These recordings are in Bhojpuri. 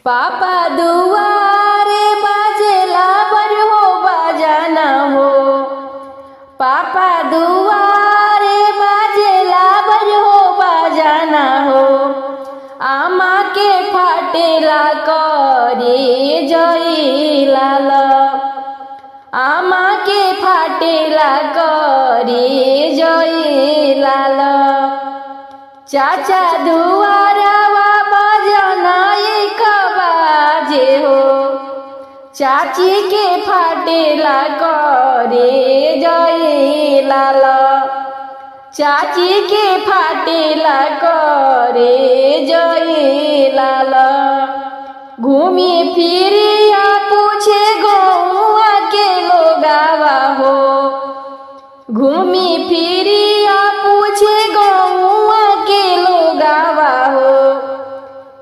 पापा दुआरे बाजेला बर हो बाजाना हो। पापा दुआरे बाजेला बर हो बाजाना हो। आमा के फाटेला करे जय लाल। आमा के फाटेला करे जय लाल। चाचा दुआरवा बजाना एक बाजे हो। चाची के फाटेला करे जय लाल। चाची के फाटेला करे जय लाल। घूमी फिरिया पूछे गौआ के लोगावा हो। घूमी फिरिया पूछे गौआ के लोगावा हो।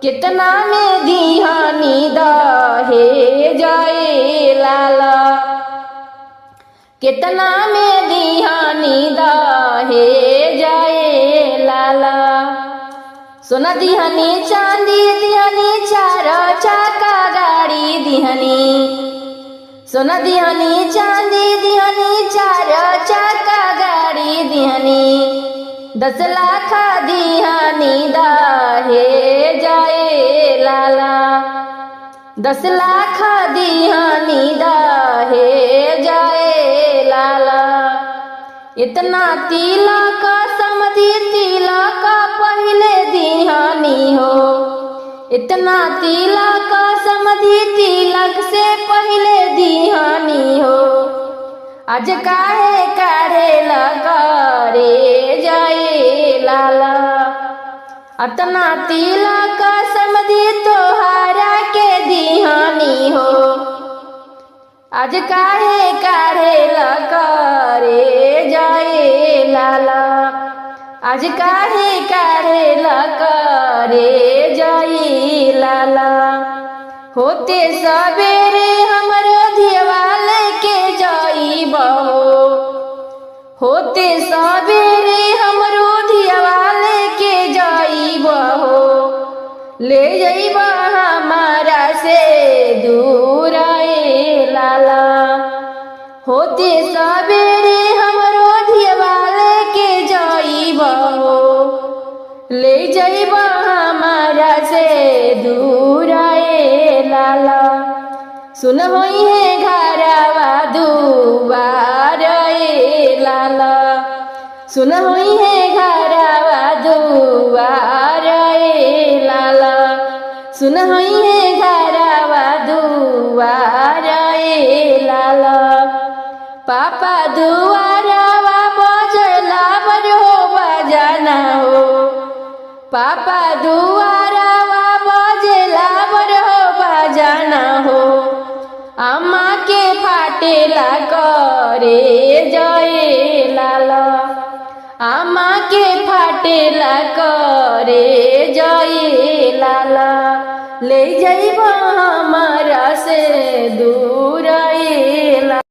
कितना में दिहानी दहे जय लाल। कितना में दिहानी दहे जय लाल। सोना दिहानी चांदी दिहानी चार चाका गाड़ी दिहानी। सोना दिहानी चांदी दिहानी चार चाका गाड़ी दिहानी। 10 लाख दिहानी दहे जय लाला। 10 लाख दिहानी दहे जय लाला। इतना तिलक समधी तिलक पहले दिहानी हो। इतना तिलक समधी तिलक से पहले दिहानी हो। आज काहे करे करे जय लाला। इतना तिलक समधी तोहारा के दिहानी हो। आज काहे करे करे जय लाला। आज काहे करे करे जय लाला। होते सवेरे हमरो दिवाल के जइब हो। होते सवेरे हमरो दिवाल के जइब हो। ले जइब हमारा से दूर ए लाला। होते सवेरे हमरो दिवाल के जइब हो। ले जइब हमारा से दूर ए लाला। सुन होई है घरवा दुआर ए लाला। सुन होई है घरवा दुआर ए लाला। सुन होई है घरवा दुआर ए लाला। पापा दुआरवा बजला बर हो बजाना हो। पापा दुआरवा बजला बर हो बजाना हो। अम्मा के फाटेला करे जय लाला। अम्मा के फाटेला करे जय लाला। ले जइब हमारा से दूर ए लाला।